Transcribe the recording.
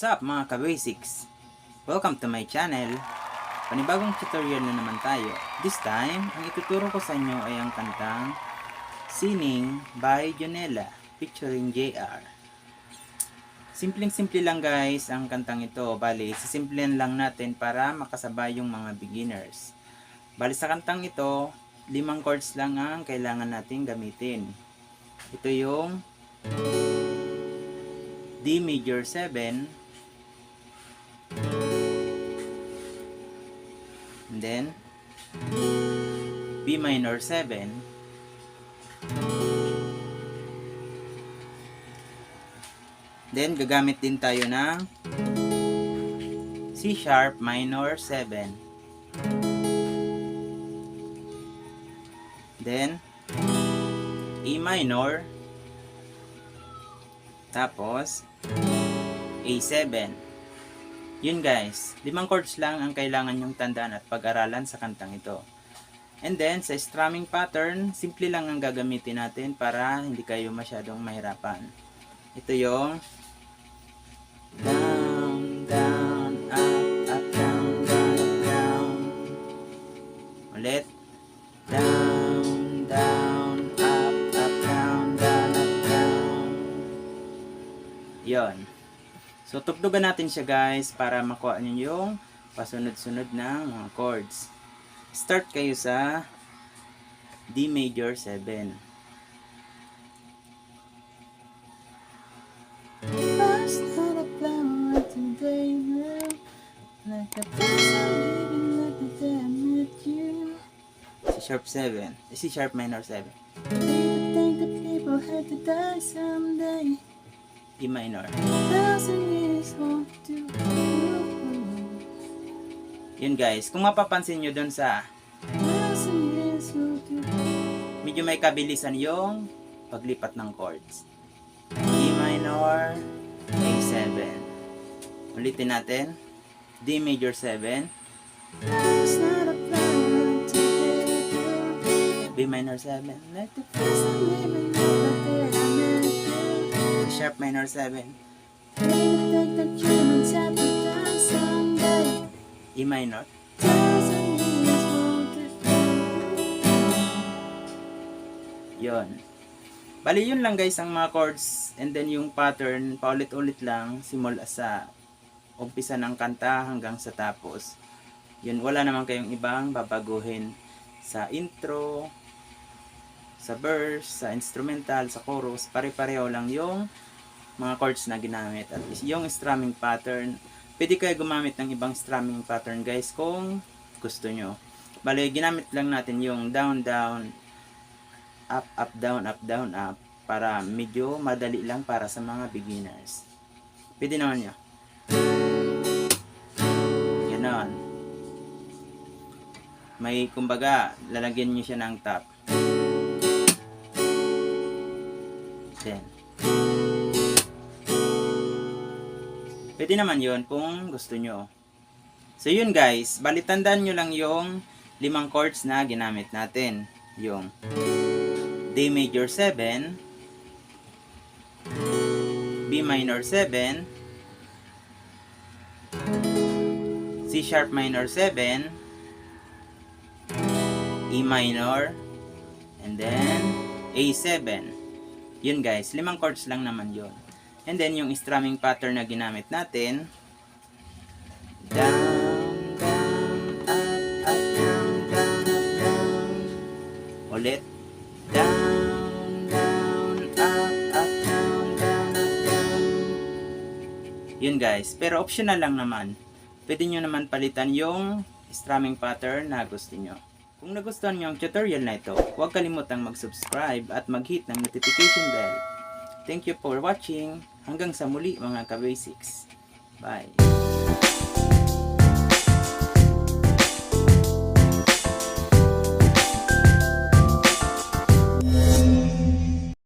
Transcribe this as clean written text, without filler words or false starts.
What's up mga ka-basics? Welcome to my channel. Panibagong tutorial na naman tayo. This time, ang ituturo ko sa inyo ay ang kantang Sining by Jonella featuring JR. Simpleng-simple lang guys ang kantang ito. Bali, sisimplihan lang natin para makasabay yung mga beginners. Bali sa kantang ito, 5 chords lang ang kailangan natin gamitin. Ito yung D major 7, and then B minor 7, then gagamit din tayo ng C sharp minor 7, then E minor, tapos A7. Yun guys, 5 chords lang ang kailangan nyong tandaan at pag-aralan sa kantang ito. And then, sa strumming pattern, simple lang ang gagamitin natin para hindi kayo masyadong mahirapan. Ito yung down, down, up, up, down, down, up, down. Ulit. Down, down, up, up, down, down, up, down. Yun. So, tugtugan natin siya guys para makuha nyo yung pasunod-sunod ng mga chords. Start kayo sa D major 7. C sharp 7. C sharp minor 7. E minor. Yun guys, kung mapapansin nyo dun sa medyo may kabilisan yung paglipat ng chords. E minor, A7. Ulitin natin. D major 7. B minor 7. C sharp minor 7. E minor. Yon. Bali yun lang guys ang mga chords, and then yung pattern paulit-ulit lang simula sa umpisa ng kanta hanggang sa tapos. Yun, wala naman kayong ibang babaguhin sa intro, sa verse, sa instrumental, sa chorus. Pare-pareho lang yung mga chords na ginamit. At yung strumming pattern, pwede kayo gumamit ng ibang strumming pattern guys kung gusto nyo. Bali, ginamit lang natin yung down, down, up, up, down, up, para medyo madali lang para sa mga beginners. Pwede naman nyo. Ganon. May, kumbaga, lalagyan nyo siya ng top. Then, pwede naman yon kung gusto nyo. So yun guys, bali tandaan nyo lang yung 5 chords na ginamit natin. Yung D major 7, B minor 7, C sharp minor 7, E minor, and then A7. Yun guys, 5 chords lang naman yun. And then yung strumming pattern na ginamit natin, down, down, up, down, down, up, down. Ulit. Down, down, up, down, down, up, down. Yun guys, pero optional lang naman. Pwede nyo naman palitan yung strumming pattern na gusto nyo. Kung nagustuhan nyo ang tutorial na ito, huwag kalimutang mag-subscribe at mag-hit ng notification bell. Thank you for watching. Hanggang sa muli mga ka-basics. Bye!